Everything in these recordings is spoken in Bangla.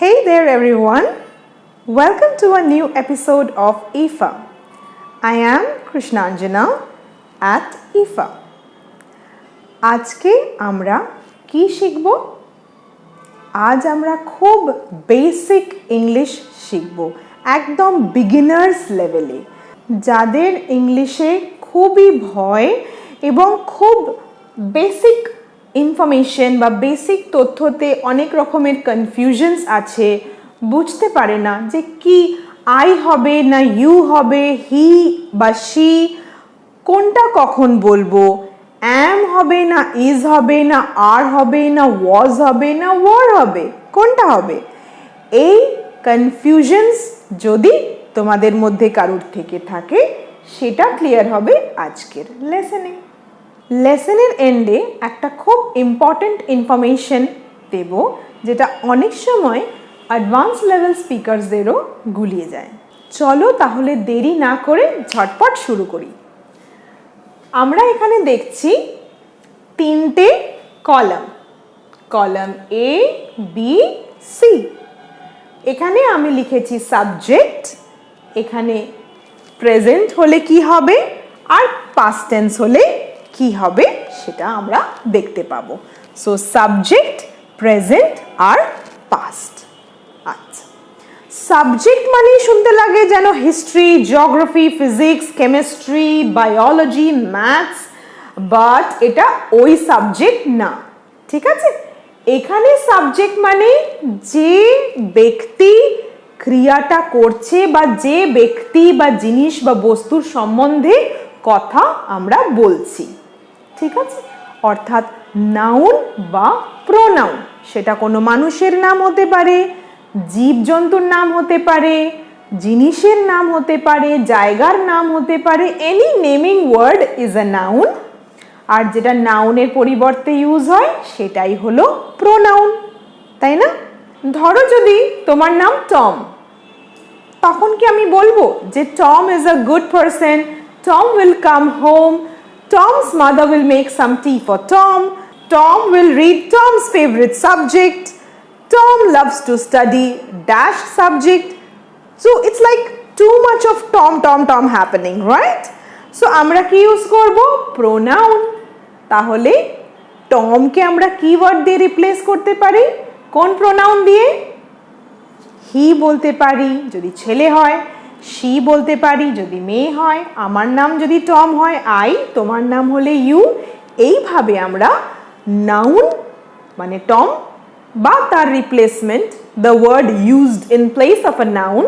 Hey there everyone, welcome to a new episode of EFA. I am Krishnanjana at EFA. আজকে আমরা কি শিখব? আজ আমরা খুব বেসিক ইংলিশ শিখব, একদম বিগিনার্স লেভেলে। যাদের ইংলিশে খুবই ভয় এবং খুব বেসিক ইনফরমেশন বা বেসিক তথ্যতে অনেক রকমের কনফিউশনস আছে, বুঝতে পারে না যে কি আই হবে না ইউ হবে, হি বা শি, কোনটা কখন বলবো, অ্যাম হবে না ইজ হবে না আর হবে না ওয়াজ হবে না ওয়ার হবে, কোনটা হবে? এই কনফিউশনস যদি তোমাদের মধ্যে কারোর থেকে থাকে সেটা ক্লিয়ার হবে আজকের লেসনে। লেসনের এন্ডে একটা খুব ইম্পর্ট্যান্ট ইনফরমেশন দেব, যেটা অনেক সময় অ্যাডভান্স লেভেল স্পিকারসদেরও গুলিয়ে যায়। চলো তাহলে দেরি না করে ঝটপট শুরু করি। আমরা এখানে দেখছি তিনটে column, column A B C. এখানে আমি লিখেছি সাবজেক্ট, এখানে প্রেজেন্ট হলে কি হবে আর পাস্ট টেন্স হলে কি হবে সেটা আমরা দেখতে পাবো। সো সাবজেক্ট, প্রেজেন্ট আর পাস্ট। আচ্ছা, সাবজেক্ট মানে শুনতে লাগে যেন history, geography, physics, chemistry, biology, maths, but এটা ওই সাবজেক্ট না, ঠিক আছে? এখানে সাবজেক্ট মানে যে ব্যক্তি ক্রিয়াটা করছে বা যে ব্যক্তি বা জিনিস বা বস্তুর সম্বন্ধে কথা আমরা বলছি, ঠিক আছে? অর্থাৎ নাউন বা প্রোনাউন, সেটা কোনো মানুষের নাম হতে পারে, জীবজন্তুর নাম হতে পারে, জিনিসের নাম হতে পারে, জায়গার নাম হতে পারে। Any naming word is a noun. আর যেটা নাউনের পরিবর্তে ইউজ হয় সেটাই হলো প্রোনাউন, তাই না? ধরো যদি তোমার নাম টম, তখন কি আমি বলবো যে Tom is a good person, Tom will come home, Tom's mother will make some tea for Tom, Tom will read Tom's favorite subject, Tom loves to study dash subject. So it's like too much of Tom happening, right? So আমরা কি ইউজ করব? প্রোনাউন। তাহলে টমকে আমরা কি ওয়ার্ড দিয়ে রিপ্লেস করতে পারি? কোন প্রোনাউন দিয়ে? হি বলতে পারি যদি ছেলে হয়, শি বলতে পারি যদি মেয়ে হয়, আমার নাম যদি টম হয় আই, তোমার নাম হলে ইউ। এইভাবে আমরা নাউন মানে টম বা তার replacement, the word used in place of a noun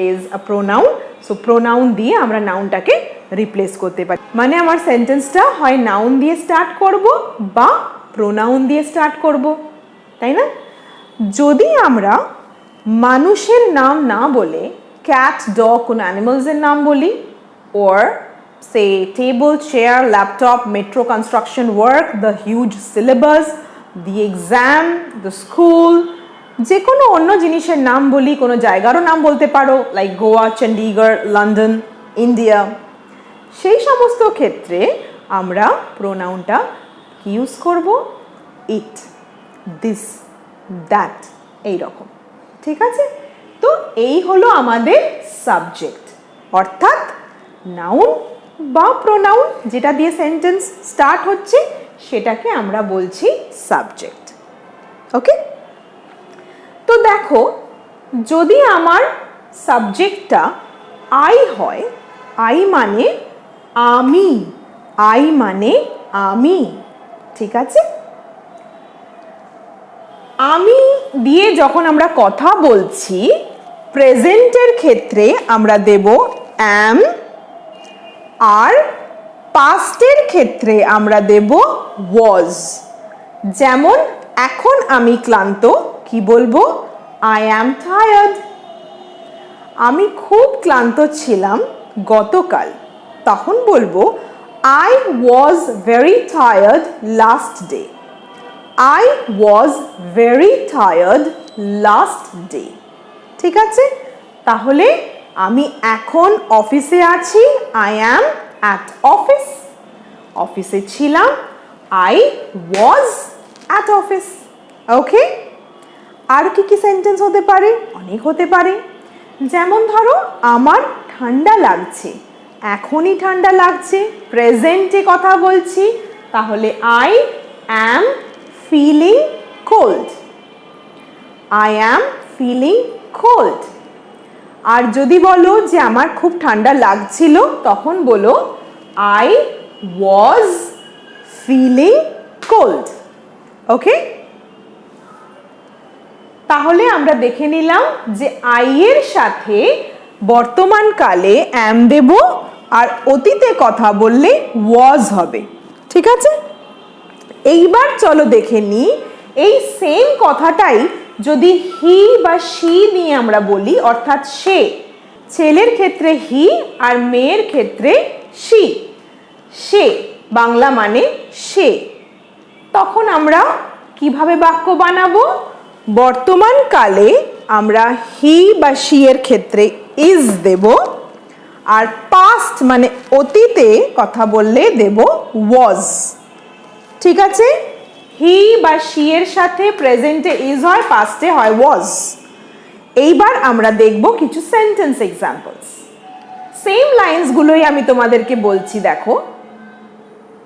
is a pronoun. So pronoun দিয়ে আমরা নাউনটাকে রিপ্লেস করতে পারি। মানে আমার সেন্টেন্সটা হয় নাউন দিয়ে স্টার্ট করব বা প্রোনাউন দিয়ে স্টার্ট করব, তাই না? যদি আমরা মানুষের নাম না বলে ক্যাট, ডগ, কোনো অ্যানিমালসের নাম বলি, or say table, chair, laptop, metro construction work, the huge syllabus, the exam, the school, যে কোনো অন্য জিনিসের নাম বলি, কোনো জায়গারও নাম বলতে পারো like Goa, Chandigarh, London, India, সেই সমস্ত ক্ষেত্রে আমরা প্রোনাউনটা ইউজ করব ইট, দিস, দ্যাট, এইরকম, ঠিক আছে? তো এই হলো আমাদের সাবজেক্ট, অর্থাৎ নাউন বা প্রোনাউন যেটা দিয়ে সেন্টেন্স স্টার্ট হচ্ছে সেটাকে আমরা বলছি সাবজেক্ট। ওকে, তো দেখো যদি আমার সাবজেক্টটা আই হয়, আই মানে আমি, আই মানে আমি, ঠিক আছে? আমি দিয়ে যখন আমরা কথা বলছি, প্রেজেন্টের ক্ষেত্রে আমরা দেব অ্যাম, আর পাস্টের ক্ষেত্রে আমরা দেব ওয়াজ। যেমন এখন আমি ক্লান্ত, কি বলবো? I am tired. আমি খুব ক্লান্ত ছিলাম গতকাল, তখন বলবো I was very tired last day. I was very tired last day, ঠিক আছে? তাহলে আমি এখন অফিসে আছি, I am at office, অফিসে ছিলাম, I was at office, ওকে? আর কি সেন্টেন্স হতে পারে? অনেক হতে পারে। যেমন ধরো আমার ঠান্ডা লাগছে, এখনই ঠান্ডা লাগছে, প্রেজেন্টে কথা বলছি, তাহলে I am feeling cold. I am feeling cold. আর যদি বলো যে আমার খুব ঠান্ডা লাগছিল, তখন বলো I was feeling cold. Okay, তাহলে আমরা দেখে নিলাম যে আই এর সাথে বর্তমান কালে অ্যাম দেব, আর অতীতে কথা বললে ওয়াজ হবে। ঠিক আছে, এইবার চলো দেখে নিই এই সেম কথাটাই যদি হি বা শি নিয়ে আমরা বলি, অর্থাৎ সে। ছেলের ক্ষেত্রে হি আর মেয়ের ক্ষেত্রে শি। সে বাংলা মানে সে। তখন আমরা কিভাবে বাক্য বানাবো? বর্তমান কালে আমরা হি বা শি এর ক্ষেত্রে ইজ দেব, আর পাস্ট মানে অতীতে কথা বললে দেব ওয়াজ। ঠিক আছে, হি বা শি এর সাথে প্রেজেন্টে ইজ হয়, পাস্টে হয় ওয়াজ। এইবার আমরা দেখব কিছু সেন্টেন্স এক্সাম্পলস। সেম লাইন্সগুলোই আমি তোমাদেরকে বলছি। দেখো,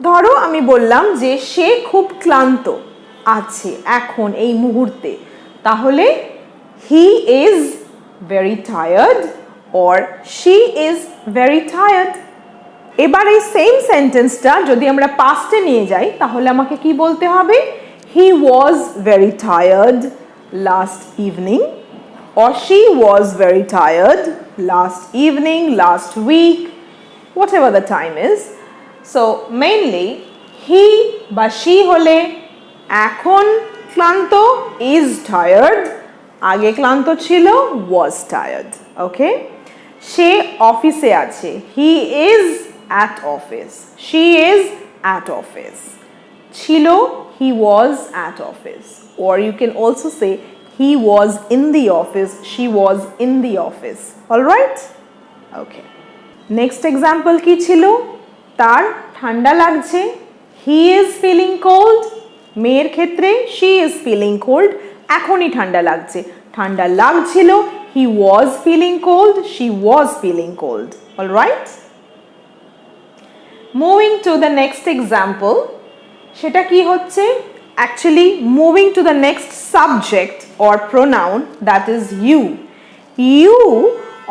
ধরো আমি বললাম যে সে খুব ক্লান্ত আছে এখন এই মুহূর্তে, তাহলে he is very tired or she is very tired. এবার এই সেম সেন্টেন্সটা যদি আমরা পাস্টে নিয়ে যাই, তাহলে আমাকে কি বলতে হবে? He was very tired last evening, or she was very tired last evening, last week, whatever the time is. So mainly he বা she হলে এখন ক্লান্ত is tired, আগে ক্লান্ত ছিল was tired. Okay, সে অফিসে আছে, he is at office, she is at office. ছিল, he was at office. Or you can also say he was in the office, she was in the office. All right? Okay. Next example কি ছিল? তার ঠান্ডা লাগছে, he is feeling cold. মেয়ের ক্ষেত্রে she is feeling cold, এখনই ঠান্ডা লাগছে। ঠান্ডা লাগছিল, he was feeling cold, she was feeling cold. All right? Moving to the next example, সেটা কি হচ্ছে? Actually moving to the next subject or pronoun, that is you. You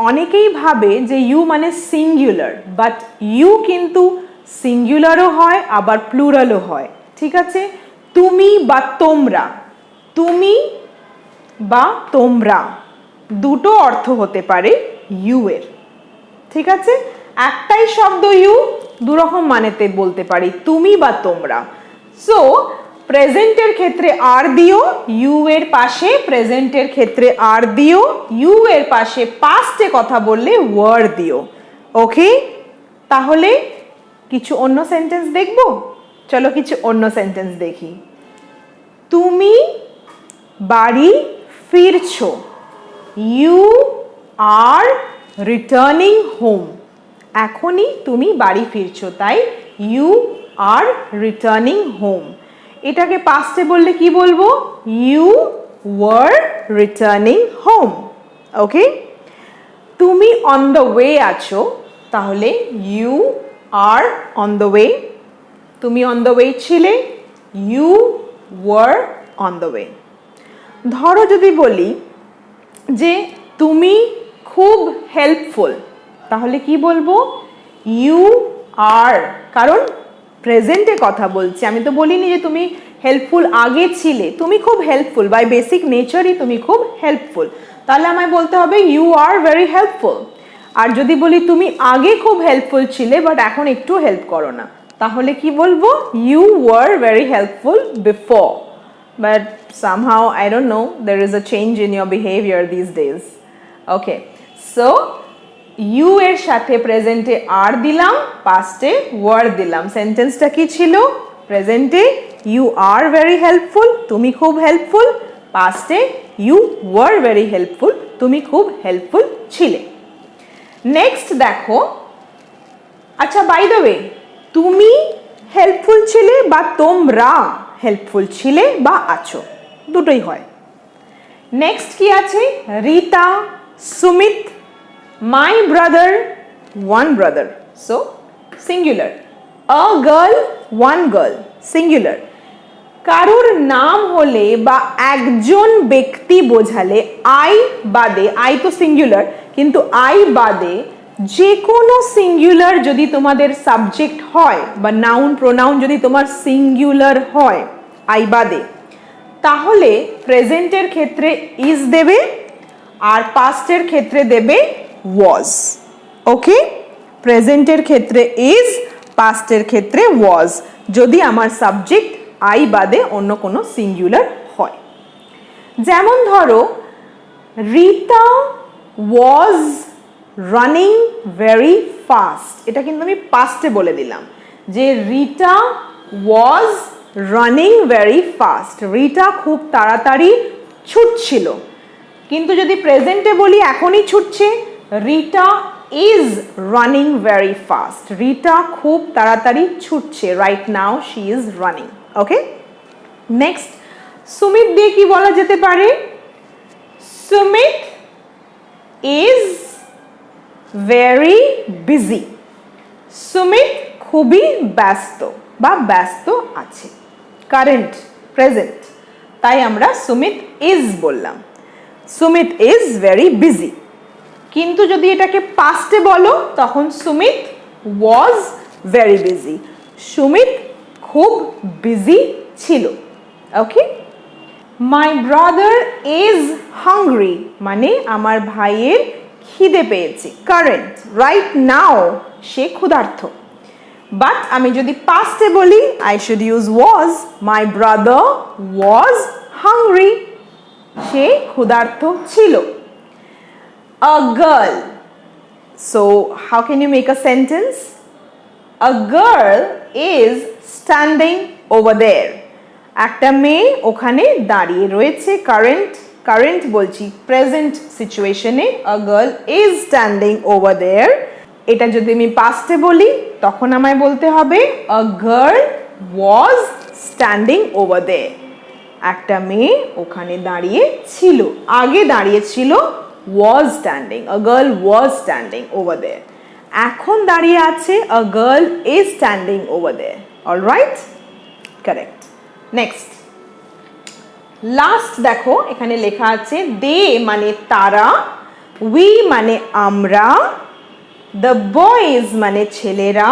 অনেকেই ভাবে যে you মানে সিঙ্গুলার, বাট you কিন্তু সিঙ্গুলারও হয় আবার প্লুরালও হয়। ঠিক আছে, তুমি বা তোমরা, তুমি বা তোমরা দুটো অর্থ হতে পারে you এর। ঠিক আছে, একটাই শব্দ you দুরকম মানেতে বলতে পারি, তুমি বা তোমরা। সো প্রেজেন্টের ক্ষেত্রে আর দিও, ইউ এর পাশে প্রেজেন্টের ক্ষেত্রে আর দিও, ইউ এর পাশে পাস্টে কথা বললে ওয়ার দিও। ওকে, তাহলে কিছু অন্য সেন্টেন্স দেখব। চলো কিছু অন্য সেন্টেন্স দেখি। তুমি বাড়ি ফিরছো, ইউ আর রিটার্নিং হোম। এখনই তুমি বাড়ি ফিরছো, তাই ইউ আর রিটার্নিং হোম। এটাকে পাস্টে বললে কি বলবো? You were returning home. Okay, তুমি অন দ্য ওয়ে আছো, তাহলে you are on the way. তুমি অন দ্য ওয়ে ছিলে, you were on the way. ধরো যদি বলি যে তুমি খুব হেল্পফুল, তাহলে কি বলবো? ইউ আর, কারণ প্রেজেন্টে কথা বলছি, আমি তো বলিনি যে তুমি হেল্পফুল আগে ছিলে। তুমি খুব হেল্পফুল, বাই বেসিক নেচারই তুমি খুব হেল্পফুল, তাহলে আমায় বলতে হবে ইউ আর ভেরি হেল্পফুল। আর যদি বলি তুমি আগে খুব হেল্পফুল ছিলে বাট এখন একটু হেল্প করো না, তাহলে কি বলবো? You were very helpful before, but somehow I don't know, there is a change in your behavior these days. Okay, so you এর সাথে প্রেজেন্টে আর দিলাম, পাস্টে ওয়ার দিলাম। সেন্টেন্সটা কি ছিল? প্রেজেন্টে ইউ আর ভেরি হেল্পফুল, তুমি খুব হেল্পফুল, পাস্টে ইউ ওয়ার ভেরি হেল্পফুল, তুমি খুব হেল্পফুল ছিলে। নেক্সট দেখো, আচ্ছা বাই দ্য ওয়ে, তুমি হেল্পফুল ছিলে বা তোমরা হেল্পফুল ছিলে বা আছো, দুটোই হয়। নেক্সট কি আছে? Rita, Sumit, my brother, one brother, so singular. A girl, one girl, singular. কারোর নাম হলে বা একজন ব্যক্তি বোঝালে আই বাদে, আই তো সিঙ্গুলার, কিন্তু আই বাদে যে কোনো সিঙ্গুলার যদি তোমাদের সাবজেক্ট হয় বা নাউন প্রোনাউন যদি তোমার সিঙ্গুলার হয় আই বাদে, তাহলে প্রেজেন্টের ক্ষেত্রে ইজ দেবে আর পাস্টের ক্ষেত্রে দেবে ওয়াজ। ওকে, প্রেজেন্টের ক্ষেত্রে ইজ, পাস্টের ক্ষেত্রে ওয়াজ, যদি আমার সাবজেক্ট আই বাদে অন্য কোনো সিঙ্গুলার হয়। যেমন ধরো, Rita was running very fast, এটা কিন্তু আমি পাস্টে বলে দিলাম যে Rita was running very fast, Rita খুব তাড়াতাড়ি ছুটছিল। কিন্তু যদি প্রেজেন্টে বলি এখনই ছুটছে, Rita is running very fast, Rita খুব তাড়াতাড়ি ছুটছে, right now she is running. Okay, next Sumit দিয়ে কি বলা যেতে পারে? Sumit is very busy, Sumit খুবই ব্যস্ত বা ব্যস্ত আছে, কারেন্ট প্রেজেন্ট, তাই আমরা সুমিত ইজ বললাম, সুমিত ইজ ভেরি বিজি। কিন্তু যদি এটাকে পাস্টে বলো তখন Sumit was very busy, Sumit খুব বিজি ছিল। ওকে, মাই ব্রাদার ইজ হাংরি, মানে আমার ভাইয়ের খিদে পেয়েছে, কারেন্ট রাইট নাও সে ক্ষুধার্ত। বাট আমি যদি পাস্টে বলি I should use was, my brother was hungry, সে ক্ষুধার্ত ছিল। A girl, so how can you make a sentence? A girl is standing over there, একটা মেয়ে ওখানে দাঁড়িয়ে রয়েছে, কারেন্ট, কারেন্ট বলছি প্রেজেন্ট সিচুয়েশনে, a girl is standing over there। এটা যদি আমি পাস্টে বলি তখন আমায় বলতে হবে a girl was standing over there, একটা মেয়ে ওখানে দাঁড়িয়ে ছিল, আগে দাঁড়িয়ে ছিল was standing, a girl was standing over there, এখন দাঁড়িয়ে আছে a girl is standing over there, all right, correct। Next last দেখো, এখানে লেখা আছে দে মানে তারা, উই মানে আমরা, দ্য বয়েজ মানে ছেলেরা,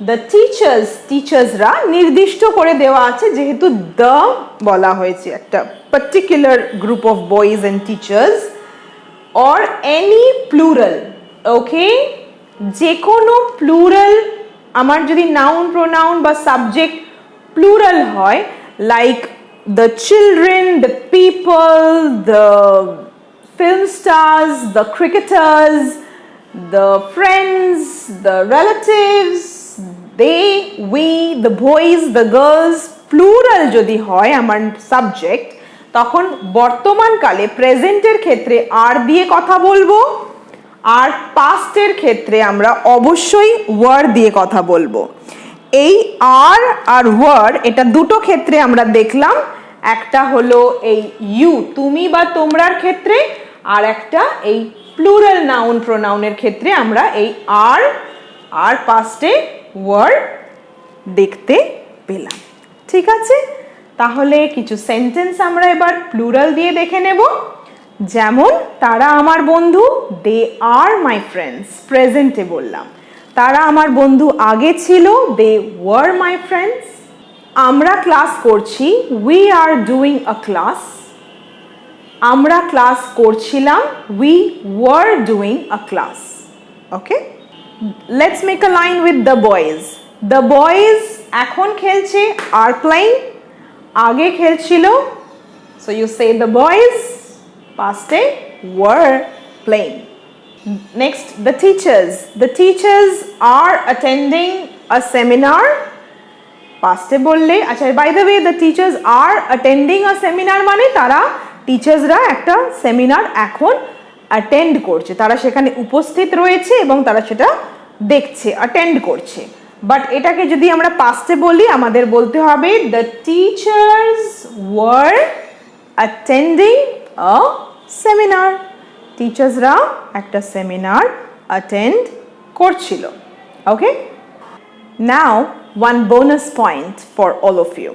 দ্য টিচার্স টিচার্সরা নির্দিষ্ট করে দেওয়া আছে যেহেতু দ্য বলা হয়েছে একটা particular group of boys and teachers, or any plural. Okay, যে কোনো প্লুরাল আমার যদি নাউন প্রোনাউন বা সাবজেক্ট প্লুরাল হয়, like the children, the people, the film stars, the cricketers, the friends, the relatives, they, we, the boys, the girls, plural যদি হয় আমার সাবজেক্ট, তখন বর্তমান কালে প্রেজেন্টের ক্ষেত্রে আর দিয়ে কথা বলবো, আর পাস্টের ক্ষেত্রে আমরা অবশ্যই ওয়ার দিয়ে কথা বলবো। এই আর আর ওয়ার, এটা দুটো ক্ষেত্রে আমরা দেখলাম, একটা হলো এই ইউ তুমি বা তোমরার ক্ষেত্রে, আর একটা এই প্লুরাল নাউন প্রোনাউনের ক্ষেত্রে আমরা এই আর আর পাস্টে ওয়ার দেখতে পেলাম। ঠিক আছে, তাহলে কিছু সেন্টেন্স আমরা এবার প্লুরাল দিয়ে দেখে নেব। যেমন তারা আমার বন্ধু, দে আর মাই ফ্রেন্ডস, প্রেজেন্টে বললাম। তারা আমার বন্ধু আগে ছিল, দে ওয়ার মাই ফ্রেন্ডস। আমরা ক্লাস করছি, we are doing a class. আমরা ক্লাস করছিলাম, we were doing a class. Okay, let's make a line with the boys. The boys এখন খেলছে, আর প্লেইং, আগে খেলছিল, so you say the boys, পাস্টে were playing. Next, the teachers. The teachers are attending a seminar. Paste bolle, acha, by the way, the teachers are attending a seminar মানে তারা টিচার্সরা একটা সেমিনার এখন অ্যাটেন্ড করছে, তারা সেখানে উপস্থিত রয়েছে এবং তারা সেটা দেখছে, অ্যাটেন্ড করছে। বাট এটাকে যদি আমরা পাস্টে বলি আমাদের বলতে হবে the teachers were attending a seminar. টিচার্সরা একটা সেমিনার অ্যাটেন্ড করছিল। Okay, now one bonus point for all of you.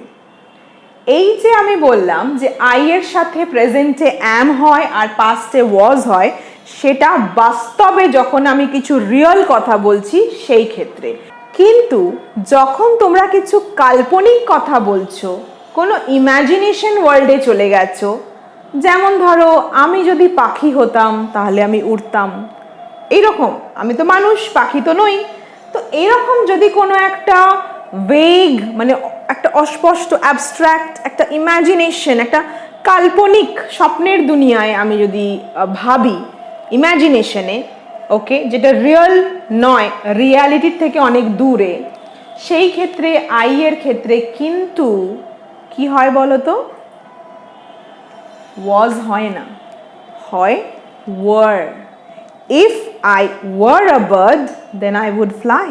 এই যে আমি বললাম যে আই এর সাথে প্রেজেন্টে অ্যাম হয় আর পাস্টে ওয়াজ হয়, সেটা বাস্তবে যখন আমি কিছু রিয়েল কথা বলছি সেই ক্ষেত্রে। কিন্তু যখন তোমরা কিছু কাল্পনিক কথা বলছো, কোনো ইমাজিনেশন ওয়ার্ল্ডে চলে গেছো, যেমন ধরো আমি যদি পাখি হতাম তাহলে আমি উড়তাম, এইরকম। আমি তো মানুষ, পাখি তো নই। তো এরকম যদি কোনো একটা ভেগ, মানে একটা অস্পষ্ট অ্যাবস্ট্রাক্ট একটা ইমাজিনেশন, একটা কাল্পনিক স্বপ্নের দুনিয়ায় আমি যদি ভাবি ইমাজিনেশনে, ওকে, যেটা রিয়েল নয়, রিয়ালিটির থেকে অনেক দূরে, সেই ক্ষেত্রে আই এর ক্ষেত্রে কিন্তু কি হয় বলো তো? ওয়াজ হয় না, হয় were. If I were a bird, then I would fly.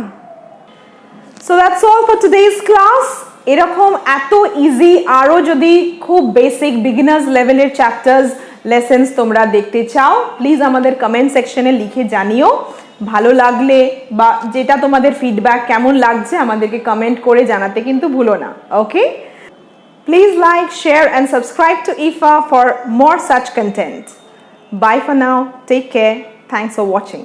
So that's all for today's class. এরকম এত ইজি আরও যদি খুব বেসিক বিগিনার্স লেভেলের চ্যাপ্টার্স লেসেন্স তোমরা দেখতে চাও, প্লিজ আমাদের কমেন্ট সেকশনে লিখে জানিও। ভালো লাগলে বা যেটা তোমাদের ফিডব্যাক কেমন লাগছে আমাদেরকে কমেন্ট করে জানাতে কিন্তু ভুলো না। ওকে, please like, share and subscribe to EFA for more such content. Bye for now. Take care. Thanks for watching.